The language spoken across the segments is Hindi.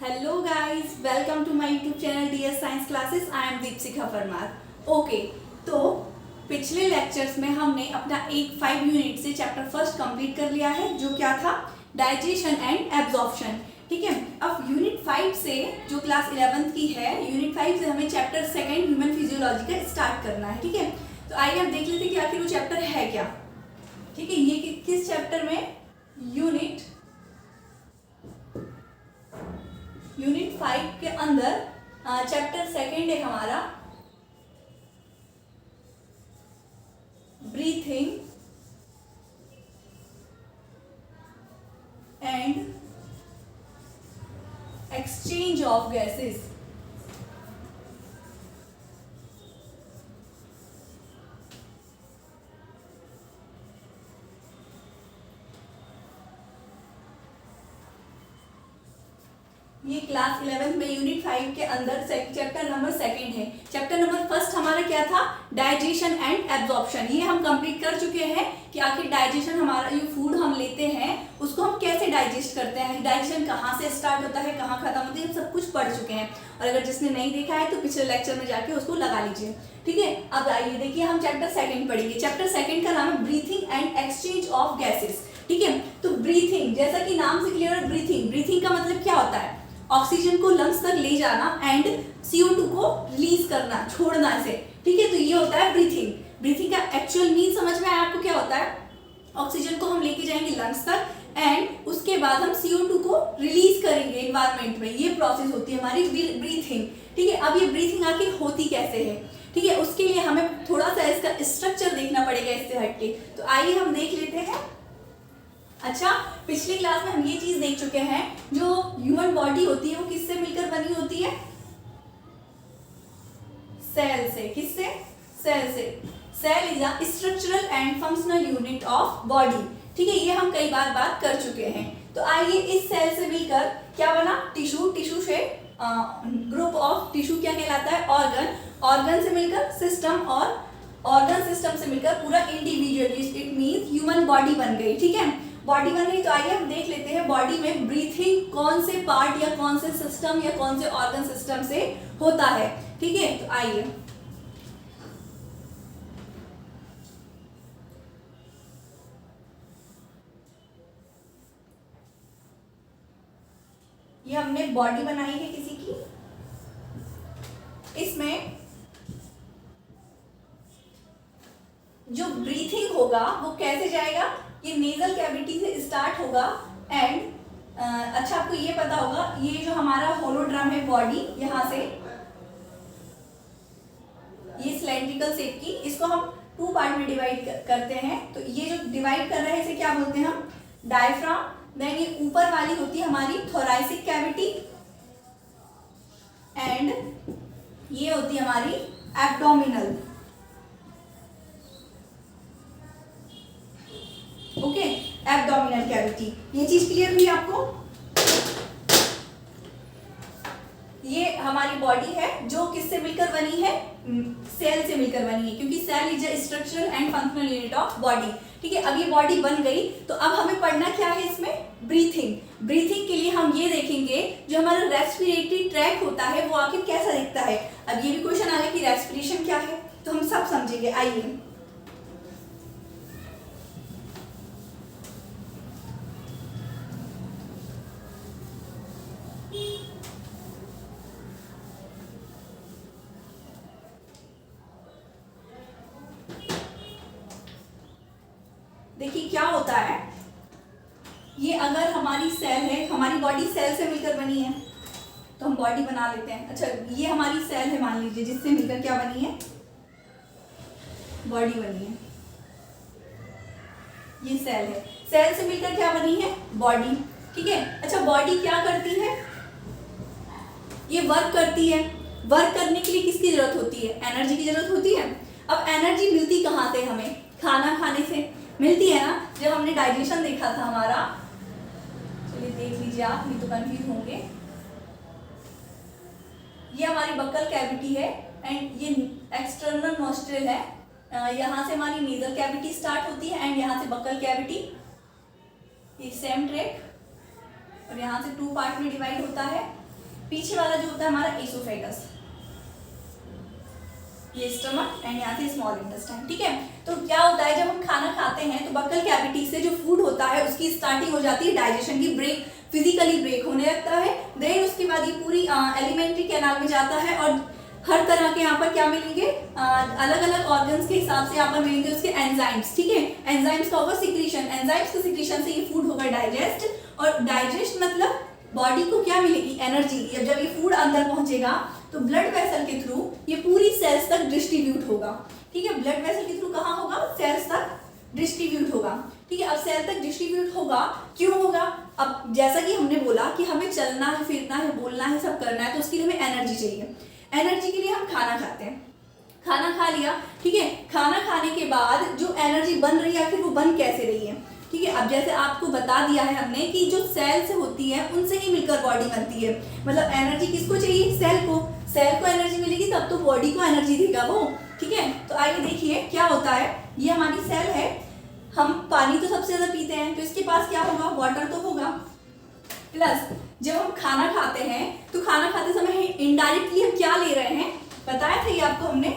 Hello guys, welcome to my YouTube channel DS science classes. I am Deepshikha Parmar. Okay, तो पिछले लेक्चर्स में हमने अपना एक 5 यूनिट से चैप्टर फर्स्ट कंप्लीट कर लिया है, जो क्या था, डाइजेशन एंड एब्जॉर्प्शन। ठीक है, अब यूनिट 5 से जो क्लास 11th की है, यूनिट 5 से हमें चैप्टर सेकेंड ह्यूमन फिजियोलॉजी का स्टार्ट करना है। ठीक है, तो आइए हम देख लेते हैं कि आखिर वो चैप्टर है क्या। ठीक है, ये किस चैप्टर में, यूनिट 5 के अंदर चैप्टर सेकेंड है हमारा breathing and exchange of gases. ये क्लास 11 में यूनिट 5 के अंदर चैप्टर नंबर सेकेंड है। चैप्टर नंबर फर्स्ट हमारा क्या था, डाइजेशन एंड एब्जॉर्प्शन। ये हम कंप्लीट कर चुके हैं कि आखिर डाइजेशन, हमारा जो फूड हम लेते हैं उसको हम कैसे डाइजेस्ट करते हैं, डाइजेशन कहाँ से स्टार्ट होता है, कहाँ खत्म होता है, सब कुछ पढ़ चुके हैं। और अगर जिसने नहीं देखा है तो पिछले लेक्चर में जाके उसको लगा लीजिए। ठीक है, अब आइए देखिए हम चैप्टर सेकेंड पढ़ेंगे। चैप्टर सेकेंड का नाम है breathing and exchange of gases. ठीक है, तो ब्रीथिंग, जैसा कि नाम से क्लियर है, ब्रीथिंग का मतलब क्या होता है, ऑक्सीजन को लंग्स तक ले जाना एंड CO2 को रिलीज करना, छोड़ना इसे। ठीक है, तो ये होता है ब्रीथिंग का एक्चुअल मीन समझ में आया आपको क्या होता है। ऑक्सीजन को हम लेके जाएंगे लंग्स तक एंड उसके बाद हम CO2 को रिलीज करेंगे एनवायरमेंट में। ये प्रोसेस होती है हमारी ब्रीथिंग। ठीक है, अब ये ब्रीथिंग आखिर होती कैसे है, ठीक है, उसके लिए हमें थोड़ा सा इसका स्ट्रक्चर देखना पड़ेगा इससे हटके। तो आइए हम देख लेते हैं। अच्छा, पिछली क्लास में हम ये चीज देख चुके हैं, जो ह्यूमन बॉडी होती है वो किससे मिलकर बनी होती है, सेल से। किससे, सेल से। Cell is a structural and functional unit of body. ठीक है, ये हम कई बार बात कर चुके हैं। तो आइए इस सेल से मिलकर क्या बना, टिश्यू से ग्रुप ऑफ टिश्यू क्या कहलाता है, ऑर्गन से मिलकर सिस्टम, और ऑर्गन सिस्टम से मिलकर पूरा individual, it means human body बन गई। ठीक है, बॉडी बन गई। तो आइए हम देख लेते हैं बॉडी में ब्रीथिंग कौन से पार्ट या कौन से सिस्टम या कौन से ऑर्गन सिस्टम से होता है। ठीक है, तो आइए ये हमने बॉडी बनाई है किसी की। इसमें जो ब्रीथिंग होगा वो कैसे जाएगा, ये नेजल कैविटी से स्टार्ट होगा एंड अच्छा आपको ये पता होगा, ये जो हमारा होलोड्रम है बॉडी, यहाँ से ये सिलेंड्रिकल शेप की, इसको हम 2 पार्ट में डिवाइड करते हैं। तो ये जो डिवाइड कर रहे हैं इसे क्या बोलते हैं हम, डायफ्राम। देन ये ऊपर वाली होती है हमारी थोरैसिक कैविटी एंड ये होती है हमारी एब्डोमिनल। Okay, abdominal cavity. ये चीज क्लियर हुई आपको। ये हमारी बॉडी है जो किससे मिलकर बनी है, सेल से मिलकर बनी है, क्योंकि cell is a structural and functional unit of body. ठीक है, अब ये बॉडी बन गई, तो अब हमें पढ़ना क्या है इसमें, ब्रीथिंग के लिए हम ये देखेंगे जो हमारा रेस्पिरेटरी ट्रैक होता है वो आखिर कैसा दिखता है। अब ये भी क्वेश्चन आ गया कि रेस्पिरेशन क्या है, तो हम सब समझेंगे। आइए देखिए क्या होता है, ये अगर हमारी सेल है, हमारी बॉडी सेल से मिलकर बनी है, तो हम बॉडी बना लेते हैं। अच्छा, ये हमारी सेल है मान लीजिए, जिससे मिलकर क्या बनी है, बॉडी बनी है। ये सेल है, सेल से मिलकर क्या बनी है, बॉडी। ठीक है, अच्छा बॉडी क्या करती है, ये वर्क करती है। वर्क करने के लिए किसकी जरूरत होती है, एनर्जी की जरूरत होती है। अब एनर्जी मिलती कहाँ से हमें, खाना खाने से मिलती है ना। जब हमने डाइजेशन देखा था हमारा, चलिए देख लीजिए आप, नहीं तो कंफ्यूज होंगे। ये हमारी बक्कल कैविटी है एंड ये एक्सटर्नल नोस्ट्रिल है। यहाँ से हमारी नेजल कैविटी स्टार्ट होती है एंड यहाँ से बक्कल कैविटी, ये सेम ट्रैक, और यहाँ से 2 पार्ट में डिवाइड होता है। पीछे वाला जो होता है हमारा एसोफेगस, ये स्टमक एंड यहाँ से स्मॉल इंटेस्टाइन। ठीक है, तो क्या होता है जब हम खाना खाते हैं तो बक्कल कैविटी से जो फूड होता है उसकी स्टार्टिंग हो जाती है डाइजेशन की, ब्रेक फिजिकली ब्रेक होने लगता है। देन उसके बाद ये पूरी एलिमेंट्री कैनाल में जाता है और हर तरह के यहाँ पर क्या मिलेंगे, अलग अलग ऑर्गन्स के हिसाब से यहाँ पर मिलेंगे उसके एंजाइम्स। ठीक है, एंजाइम्स का होगा सिक्रीशन, एंजाइम्स के सिक्रीशन से ये फूड होगा डाइजेस्ट, और डाइजेस्ट मतलब बॉडी को क्या मिलेगी, एनर्जी। जब ये फूड अंदर पहुंचेगा तो ब्लड वेसल के थ्रू ये पूरी सेल्स तक डिस्ट्रीब्यूट होगा। ठीक है, ब्लड वेसल के थ्रू कहाँ होगा, सेल्स तक डिस्ट्रीब्यूट होगा। ठीक है, अब सेल तक डिस्ट्रीब्यूट होगा, क्यों होगा, अब जैसा कि हमने बोला कि हमें चलना है, फिरना है, बोलना है, सब करना है, तो उसके लिए हमें एनर्जी चाहिए। एनर्जी के लिए हम खाना खाते हैं, खाना खा लिया। ठीक है, खाना खाने के बाद जो एनर्जी बन रही है आखिर वो बन कैसे रही है। ठीक है, अब जैसे आपको बता दिया है हमने कि जो सेल्स होती है उनसे ही मिलकर बॉडी बनती है, मतलब एनर्जी किसको चाहिए, सेल को। सेल को एनर्जी मिलेगी तब तो बॉडी को एनर्जी देगा वो। ठीक है, तो आइए देखिए क्या होता है, ये हमारी सेल है, हम पानी तो सबसे ज्यादा पीते हैं तो इसके पास क्या होगा, वाटर तो होगा, प्लस जब हम खाना खाते हैं तो खाना खाते समय इनडायरेक्टली हम क्या ले रहे हैं, बताया था ये आपको हमने,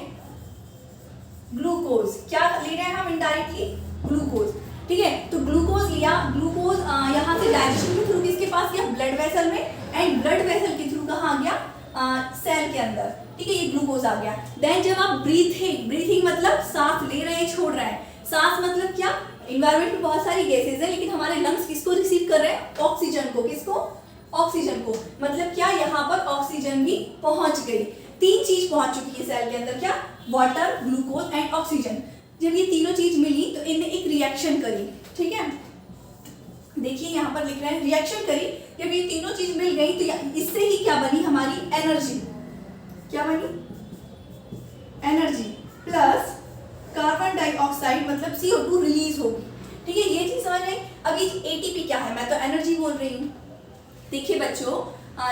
ग्लूकोज। क्या ले रहे हैं हम इनडायरेक्टली, ग्लूकोज। ठीक है, तो ग्लूकोज लिया, ग्लूकोज यहाँ से डाइजेशन के थ्रू किसके पास गया, ब्लड वेसल में, एंड ब्लड वेसल के थ्रू कहाँ आ गया, सेल के अंदर। ठीक है, ये ग्लूकोज आ गया। देन जब आप ब्रीथिंग मतलब सांस ले रहे हैं, छोड़ रहे हैं, सांस मतलब क्या, इन्वायरमेंट में बहुत सारी गैसेज है लेकिन हमारे लंग्स किसको रिसीव कर रहे हैं, ऑक्सीजन को। किसको, ऑक्सीजन को, मतलब क्या यहाँ पर ऑक्सीजन भी पहुंच गई। तीन चीज पहुंच चुकी है सेल के अंदर, क्या, वाटर, ग्लूकोज एंड ऑक्सीजन। जब ये तीनों चीज मिली तो इनने एक रिएक्शन करी। ठीक है, देखिए यहाँ पर लिख रहे हैं रिएक्शन करी, जब ये तीनों चीज मिल गई तो इससे ही क्या बनी, हमारी एनर्जी। क्या बनी, एनर्जी प्लस कार्बन डाइऑक्साइड मतलब CO2 रिलीज होगी। ठीक है, ये चीज समझ आई। अब ये ATP क्या है, मैं तो एनर्जी बोल रही हूँ। देखिए बच्चों,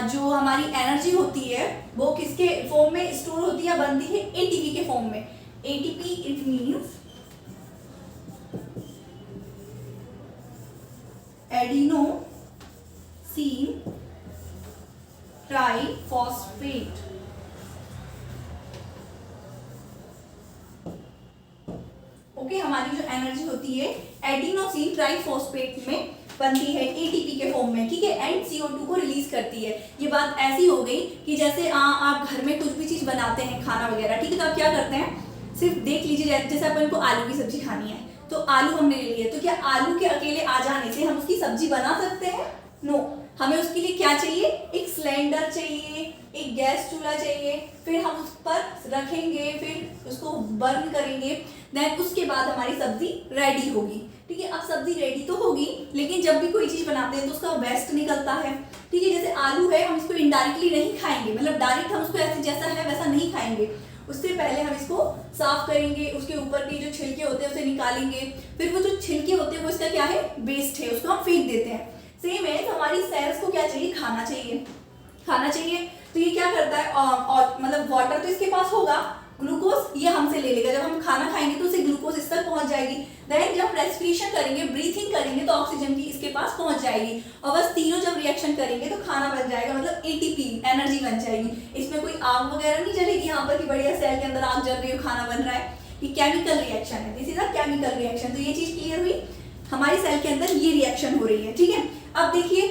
जो हमारी एनर्जी होती है वो किसके फॉर्म में स्टोर होती है, बनती है ATP के फॉर्म में। ATP it means adenosine triphosphate. Okay, हमारी जो एनर्जी होती है एडिनोसिन ट्राइफॉस्फेट में बनती है ATP के फॉर्म में। ठीक है, एंड CO2 को रिलीज करती है। ये बात ऐसी हो गई कि जैसे आप घर में कुछ भी चीज बनाते हैं, खाना वगैरह, ठीक है, तो आप क्या करते हैं, सिर्फ देख लीजिए, जैसे अपन को आलू की सब्जी खानी है तो आलू हमने ले लिया, तो क्या आलू के अकेले आ जाने से हम उसकी सब्जी बना सकते हैं, नो। हमें उसके लिए क्या चाहिए, एक सिलेंडर चाहिए, एक गैस चूल्हा चाहिए, फिर हम उस पर रखेंगे, फिर उसको बर्न करेंगे, देन उसके बाद हमारी सब्जी रेडी होगी। ठीक है, अब सब्जी रेडी तो होगी लेकिन जब भी कोई चीज बनाते हैं तो उसका वेस्ट निकलता है। ठीक है, जैसे आलू है, हम इसको इनडायरेक्टली नहीं खाएंगे, मतलब डायरेक्ट हम उसको ऐसे जैसा है वैसा नहीं खाएंगे, उससे पहले हम इसको साफ करेंगे, उसके ऊपर के जो छिलके होते हैं उसे निकालेंगे, फिर वो जो छिलके होते हैं वो इसका क्या है, वेस्ट है, उसको हम फेंक देते हैं। सेम है, तो हमारी सेल्स को क्या चाहिए, खाना चाहिए, खाना चाहिए। तो ये क्या करता है, और मतलब वाटर तो इसके पास होगा, ग्लूकोज ये हमसे ले लेगा, जब हम खाना खाएंगे तो उसे ग्लूकोज इस तक पहुंच जाएगी। देन जब रेस्पिरेशन करेंगे, ब्रीथिंग करेंगे तो ऑक्सीजन की इसके पास पहुंच जाएगी, और बस तीनों जब रिएक्शन करेंगे तो खाना बन जाएगा, मतलब ATP एनर्जी बन जाएगी। इसमें कोई आग वगैरह नहीं जलेगी यहाँ पर कि बढ़िया सेल के अंदर आग जल रही हो, खाना बन रहा है। ये केमिकल रिएक्शन है, this is a chemical reaction. तो ये चीज क्लियर हुई, हमारी सेल के अंदर ये रिएक्शन हो रही है। ठीक है, अब देखिए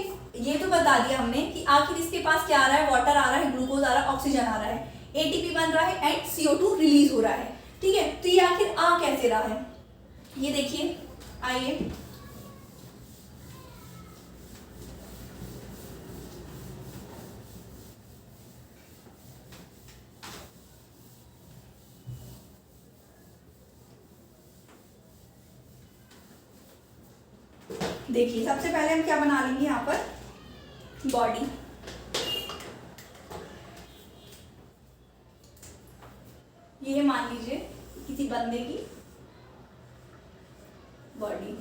ये तो बता दिया हमने कि आखिर इसके पास क्या आ रहा है, वाटर आ रहा है, ग्लूकोज आ रहा है, ऑक्सीजन आ रहा है, ATP बन रहा है एंड CO2 रिलीज हो रहा है। ठीक है, तो ये आखिर आ कैसे रहा है, ये देखिए, आइए देखिए, सबसे पहले हम क्या बना लेंगे यहाँ पर, बॉडी। ये मान लीजिए किसी बंदे की बॉडी,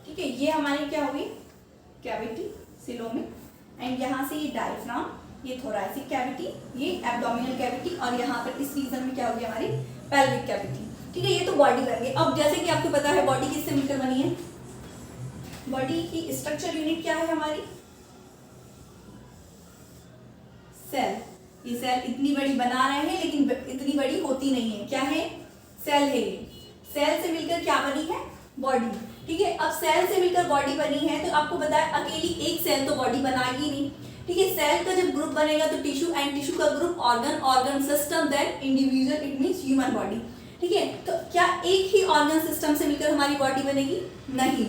ठीक है, ये हमारी क्या हुई, कैविटी, सिलोमी, एंड यहाँ से ये डायफ्राम, ये थोरैसिक कैविटी, ये एब्डोमिनल कैविटी, और यहाँ पर इस रीजन में क्या होगी हमारी पेल्विक कैविटी। ठीक है, ये तो बॉडी बन गई। अब जैसे कि आपको पता है बॉडी किससे मिलकर बनी है, बॉडी की स्ट्रक्चर यूनिट क्या है हमारी, सेल। ये सेल इतनी बड़ी बना रहे हैं लेकिन इतनी बड़ी होती नहीं है, क्या है, सेल है। ये सेल से मिलकर क्या बनी है, बॉडी। ठीक है, अब सेल से मिलकर बॉडी बनी है तो आपको पता है अकेली एक सेल तो बॉडी बनाएगी नहीं। ठीक है, सेल का जब ग्रुप बनेगा तो टिश्यू, एंड टिश्यू का group organ, organ system, then individual, it means human body. ठीक है, तो क्या एक ही ऑर्गन सिस्टम से मिलकर हमारी बॉडी बनेगी, नहीं।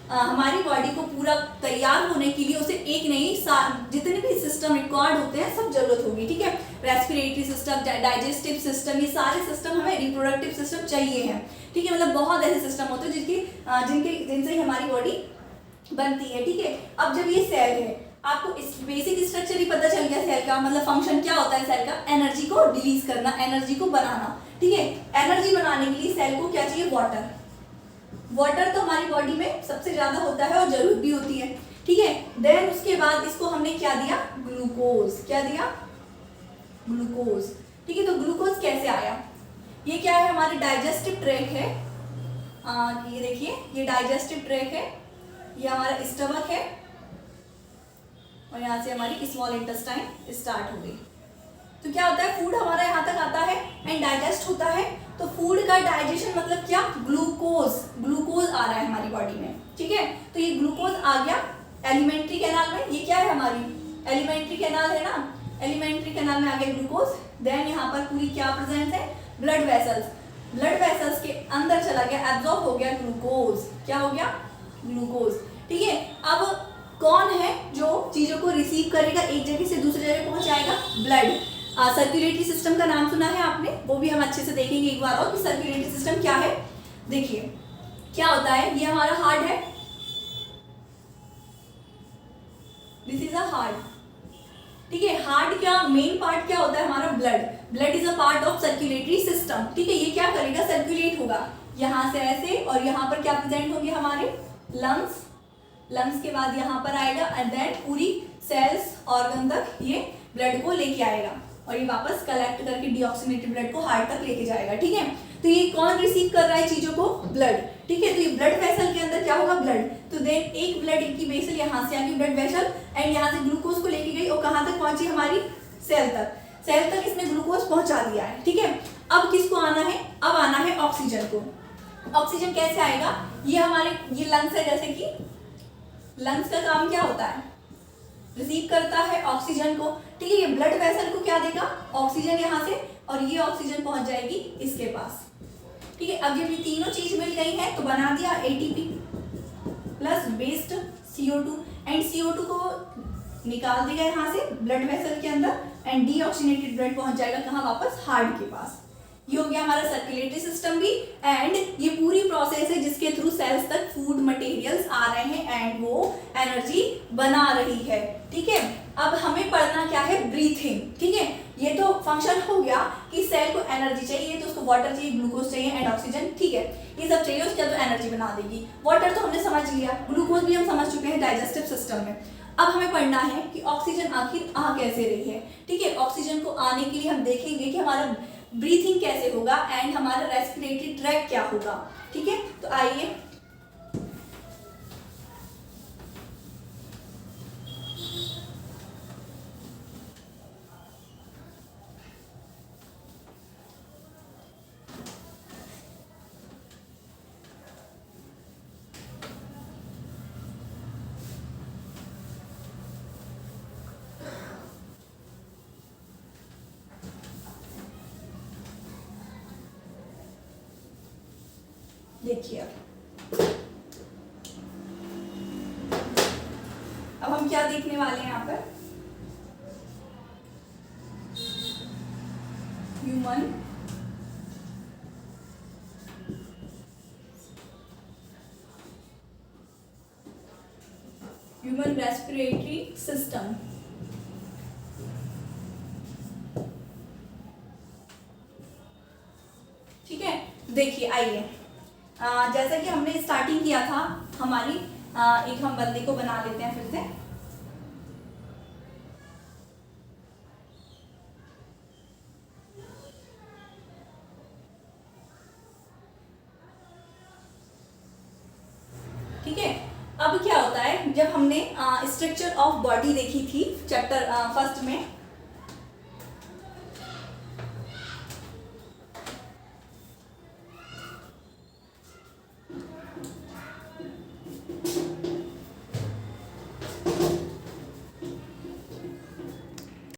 हमारी बॉडी को पूरा तैयार होने के लिए उसे एक नहीं जितने भी सिस्टम रिक्वायर्ड होते हैं सब जरूरत होगी। ठीक है, रेस्पिरेटरी सिस्टम, डाइजेस्टिव सिस्टम, ये सारे सिस्टम हमें, रिप्रोडक्टिव सिस्टम चाहिए हैं। ठीक है, मतलब बहुत ऐसे सिस्टम होते हैं जिनसे हमारी बॉडी बनती है। ठीक है, अब जब ये सेल है, आपको इस बेसिक स्ट्रक्चर ही पता चल गया सेल का, मतलब फंक्शन क्या होता है सेल का, एनर्जी को रिलीज करना, एनर्जी को बनाना। ठीक है, एनर्जी बनाने के लिए सेल को क्या चाहिए, वाटर। वाटर तो हमारी बॉडी में सबसे ज्यादा होता है और जरूरत भी होती है। ठीक है, देन उसके बाद इसको हमने क्या दिया, ग्लूकोज। क्या दिया, ग्लूकोज। ठीक है, तो ग्लूकोज कैसे आया, ये क्या है, हमारे डाइजेस्टिव ट्रैक है। ये देखिए, ये डाइजेस्टिव ट्रैक है, ये हमारा स्टमक है, और यहाँ से हमारी स्मॉल इंटेस्टाइन स्टार्ट हो गई। तो क्या होता है, फूड हमारा यहाँ तक आता है एंड डाइजेस्ट होता है। तो फूड का डाइजेशन मतलब क्या, ग्लूकोज। ग्लूकोज आ रहा है हमारी बॉडी में। ठीक है, तो ये ग्लूकोज आ गया एलिमेंट्री कैनाल में। ये क्या है, हमारी एलिमेंट्री कैनाल है ना, एलिमेंट्री कैनाल में आ गया ग्लूकोज। देन यहाँ पर पूरी क्या प्रेजेंट है, ब्लड वेसल्स। ब्लड वेसल्स के अंदर चला गया, एब्जॉर्ब हो गया ग्लूकोज। क्या हो गया, ग्लूकोज। ठीक है, अब कौन है जो चीजों को रिसीव करेगा, एक जगह से दूसरी जगह पहुंचाएगा, ब्लड। सर्कुलेटरी सिस्टम का नाम सुना है आपने, वो भी हम अच्छे से देखेंगे एक बार और कि सर्कुलेटरी सिस्टम क्या है। देखिए क्या होता है, ये हमारा हार्ट है, दिस इज अ हार्ट। ठीक है, हार्ट का मेन पार्ट क्या होता है, हमारा blood. Blood is a part of circulatory system. ठीक है, ये क्या करेगा, सर्कुलेट होगा यहाँ से ऐसे, और यहाँ पर क्या प्रेजेंट होंगे हमारे लंग्स। लंग्स के बाद यहाँ पर आएगा, एंड देन पूरी सेल्स, ऑर्गन तक ये ब्लड को लेके आएगा, और ये वापस कलेक्ट करके डीऑक्सीनेटेड ब्लड को हार्ट तक लेके जाएगा। ठीक है, तो ये कौन रिसीव कर रहा है चीजों को, ब्लड। ठीक है, तो ये ब्लड वेसल के अंदर क्या होगा, ब्लड। तो देन एक ब्लड की वेसल यहाँ से आ गई, ब्लड वेसल, एंड यहाँ से ग्लूकोज को लेके गई और कहाँ तक पहुंची, हमारी सेल तक। सेल तक इसने ग्लूकोज पहुंचा दिया है। ठीक है, अब किसको आना है, अब आना है ऑक्सीजन को। ऑक्सीजन कैसे आएगा, ये हमारे ये लंग्स है, जैसे कि लंग्स का काम क्या होता है, रिसीव करता है ऑक्सीजन को। ठीक है, ये ब्लड वेसल को क्या देगा, ऑक्सीजन यहाँ से, और ये ऑक्सीजन पहुंच जाएगी इसके पास। ठीक है, अब जब ये तीनों चीज मिल गई है तो बना दिया ATP plus based CO2, and CO2 को निकाल देगा यहाँ से ब्लड वेसल के अंदर, एंड डीऑक्सीनेटेड ब्लड पहुंच जाएगा कहाँ, वापस हार्ट के पास। ये हो गया हमारा सर्कुलेटरी सिस्टम भी, एंड ये पूरी प्रोसेस है जिसके थ्रू सेल्स तक फूड मटेरियल्स आ रहे हैं एंड वो एनर्जी बना रही है। ठीक है, अब हमें पढ़ना क्या है, ब्रीथिंग। ठीक है, ये तो फंक्शन हो गया कि सेल को एनर्जी चाहिए तो उसको वाटर चाहिए, ग्लूकोज चाहिए एंड ऑक्सीजन। ठीक है, ये सब चाहिए, उसके बाद एनर्जी बना देगी। वाटर तो हमने समझ लिया, ग्लूकोज भी हम समझ चुके हैं डाइजेस्टिव सिस्टम में। अब हमें पढ़ना है कि ऑक्सीजन आखिर आ कैसे रही है। ठीक है, ऑक्सीजन को आने के लिए हम देखेंगे कि हमारा ब्रीथिंग कैसे होगा एंड हमारा रेस्पिरेटरी ट्रैक क्या होगा। ठीक है, तो आइए देखिए, अब हम क्या देखने वाले हैं यहाँ पर, ह्यूमन रेस्पिरेटरी सिस्टम। ठीक है, देखिए आइए, जैसा कि हमने स्टार्टिंग किया था हमारी, एक हम बंदे को बना लेते हैं फिर से। ठीक है। अब क्या होता है, जब हमने स्ट्रक्चर ऑफ बॉडी देखी थी चैप्टर फर्स्ट में,